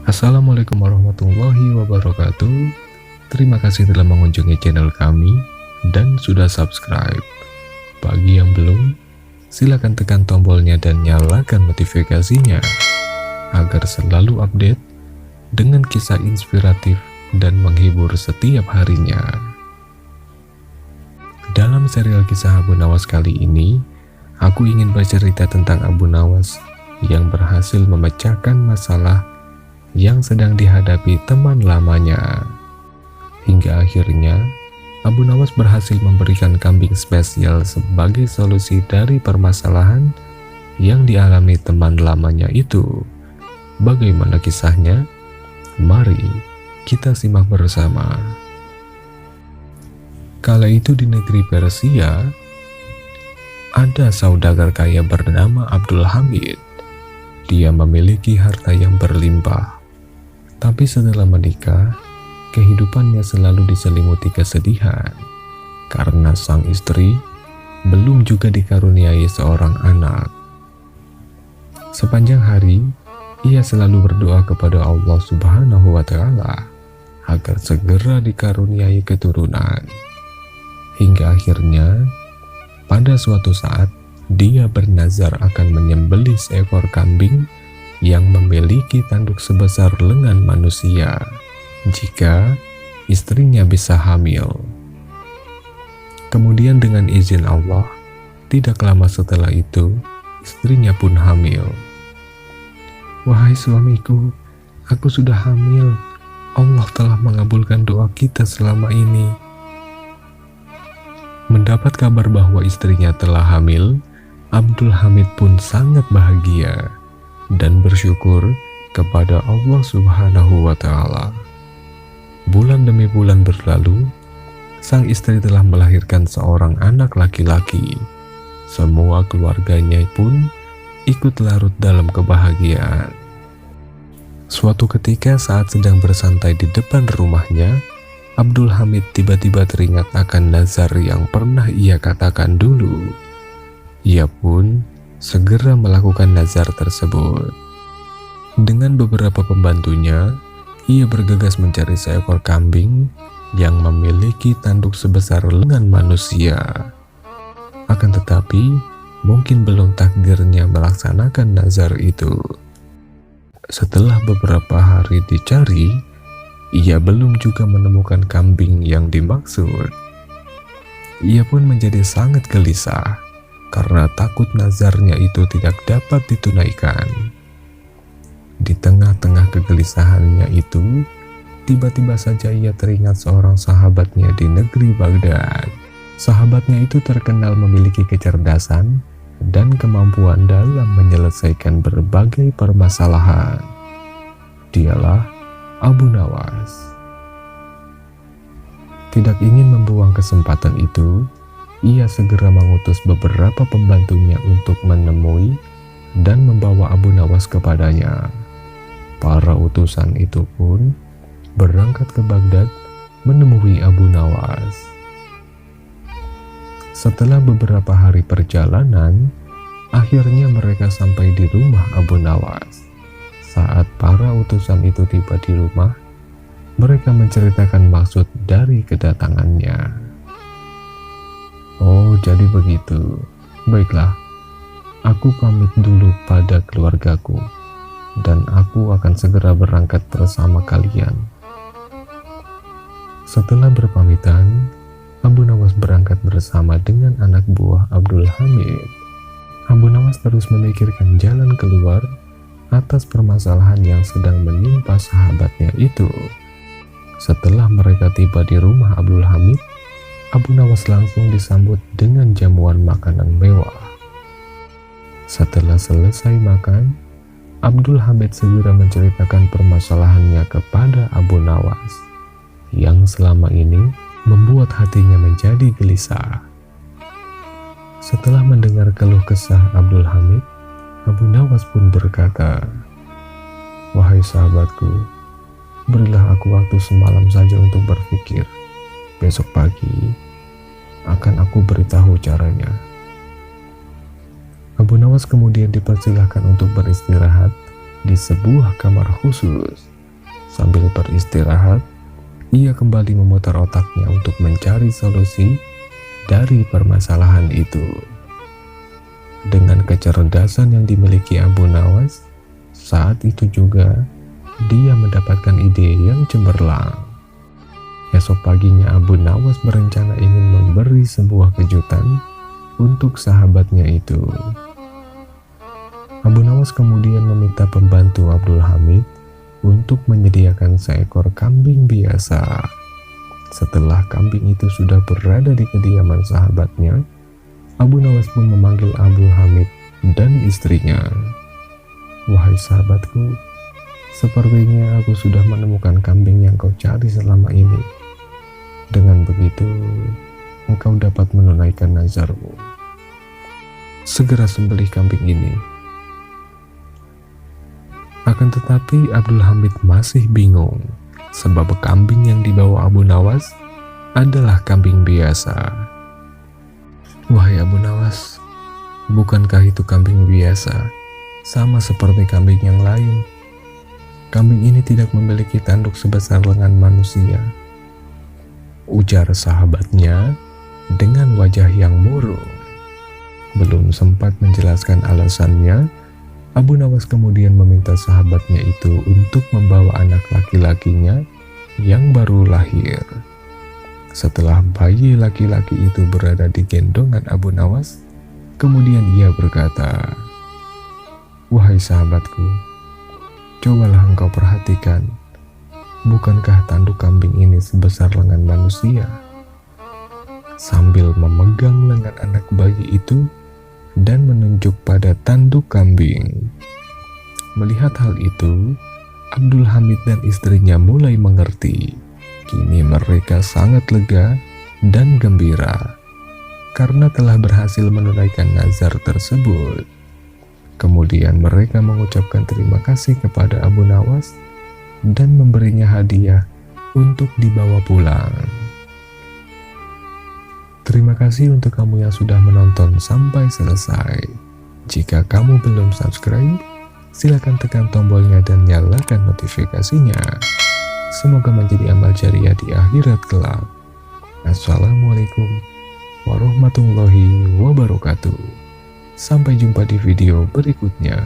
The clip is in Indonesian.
Assalamualaikum warahmatullahi wabarakatuh. Terima kasih telah mengunjungi channel kami dan sudah subscribe. Bagi yang belum, silakan tekan tombolnya dan nyalakan notifikasinya agar selalu update dengan kisah inspiratif dan menghibur setiap harinya. Dalam serial kisah Abu Nawas kali ini, aku ingin bercerita tentang Abu Nawas yang berhasil memecahkan masalah yang sedang dihadapi teman lamanya. Hingga akhirnya, Abu Nawas berhasil memberikan kambing spesial sebagai solusi dari permasalahan yang dialami teman lamanya itu. Bagaimana kisahnya? Mari kita simak bersama. Kala itu di negeri Persia, ada saudagar kaya bernama Abdul Hamid. Dia memiliki harta yang berlimpah. Tapi setelah menikah, kehidupannya selalu diselimuti kesedihan karena sang istri belum juga dikaruniai seorang anak. Sepanjang hari, ia selalu berdoa kepada Allah Subhanahu wa Ta'ala agar segera dikaruniai keturunan. Hingga akhirnya, pada suatu saat, dia bernazar akan menyembelih seekor kambing yang memiliki tanduk sebesar lengan manusia jika istrinya bisa hamil. Kemudian dengan izin Allah, tidak lama setelah itu, istrinya pun hamil. "Wahai suamiku, aku sudah hamil. Allah telah mengabulkan doa kita selama ini." Mendapat kabar bahwa istrinya telah hamil, Abdul Hamid pun sangat bahagia dan bersyukur kepada Allah Subhanahu wa Ta'ala. Bulan demi bulan berlalu, sang istri telah melahirkan seorang anak laki-laki. Semua keluarganya pun ikut larut dalam kebahagiaan. Suatu ketika saat sedang bersantai di depan rumahnya, Abdul Hamid tiba-tiba teringat akan nazar yang pernah ia katakan dulu. Ia pun segera melakukan nazar tersebut. Dengan beberapa pembantunya, ia bergegas mencari seekor kambing yang memiliki tanduk sebesar lengan manusia. Akan tetapi, mungkin belum takdirnya melaksanakan nazar itu. Setelah beberapa hari dicari, ia belum juga menemukan kambing yang dimaksud. Ia pun menjadi sangat gelisah karena takut nazarnya itu tidak dapat ditunaikan. Di tengah-tengah kegelisahannya itu, tiba-tiba saja ia teringat seorang sahabatnya di negeri Baghdad. Sahabatnya itu terkenal memiliki kecerdasan dan kemampuan dalam menyelesaikan berbagai permasalahan. Dialah Abu Nawas. Tidak ingin membuang kesempatan itu, ia segera mengutus beberapa pembantunya untuk menemui dan membawa Abu Nawas kepadanya. Para utusan itu pun berangkat ke Baghdad menemui Abu Nawas. Setelah beberapa hari perjalanan, akhirnya mereka sampai di rumah Abu Nawas. Saat para utusan itu tiba di rumah, mereka menceritakan maksud dari kedatangannya. "Oh, jadi begitu. Baiklah, aku pamit dulu pada keluargaku, dan aku akan segera berangkat bersama kalian." Setelah berpamitan, Abu Nawas berangkat bersama dengan anak buah Abdul Hamid. Abu Nawas terus memikirkan jalan keluar atas permasalahan yang sedang menimpa sahabatnya itu. Setelah mereka tiba di rumah Abdul Hamid, Abu Nawas langsung disambut dengan jamuan makanan mewah. Setelah selesai makan, Abdul Hamid segera menceritakan permasalahannya kepada Abu Nawas, yang selama ini membuat hatinya menjadi gelisah. Setelah mendengar keluh kesah Abdul Hamid, Abu Nawas pun berkata, "Wahai sahabatku, berilah aku waktu semalam saja untuk berpikir. Besok pagi akan aku beritahu caranya." Abu Nawas kemudian dipersilahkan untuk beristirahat di sebuah kamar khusus. Sambil beristirahat, ia kembali memutar otaknya untuk mencari solusi dari permasalahan itu. Dengan kecerdasan yang dimiliki Abu Nawas, saat itu juga dia mendapatkan ide yang cemerlang. Esok paginya Abu Nawas berencana ingin memberi sebuah kejutan untuk sahabatnya itu. Abu Nawas kemudian meminta pembantu Abdul Hamid untuk menyediakan seekor kambing biasa. Setelah kambing itu sudah berada di kediaman sahabatnya, Abu Nawas pun memanggil Abdul Hamid dan istrinya. "Wahai sahabatku, sepertinya aku sudah menemukan kambing yang kau cari selama ini. Dengan begitu, engkau dapat menunaikan nazarmu. Segera sembelih kambing ini." Akan tetapi Abdul Hamid masih bingung, sebab kambing yang dibawa Abu Nawas adalah kambing biasa. "Wahai Abu Nawas, bukankah itu kambing biasa, sama seperti kambing yang lain? Kambing ini tidak memiliki tanduk sebesar lengan manusia," ujar sahabatnya dengan wajah yang murung. Belum sempat menjelaskan alasannya, Abu Nawas kemudian meminta sahabatnya itu untuk membawa anak laki-lakinya yang baru lahir. Setelah bayi laki-laki itu berada di gendongan Abu Nawas, kemudian ia berkata, "Wahai sahabatku, cobalah engkau perhatikan, bukankah tanduk kambing ini sebesar lengan manusia?" Sambil memegang lengan anak bayi itu dan menunjuk pada tanduk kambing. Melihat hal itu, Abdul Hamid dan istrinya mulai mengerti. Kini mereka sangat lega dan gembira karena telah berhasil menunaikan nazar tersebut. Kemudian mereka mengucapkan terima kasih kepada Abu Nawas dan memberinya hadiah untuk dibawa pulang. Terima kasih untuk kamu yang sudah menonton sampai selesai. Jika kamu belum subscribe, silakan tekan tombolnya dan nyalakan notifikasinya. Semoga menjadi amal jariah di akhirat kelak. Assalamualaikum warahmatullahi wabarakatuh. Sampai jumpa di video berikutnya.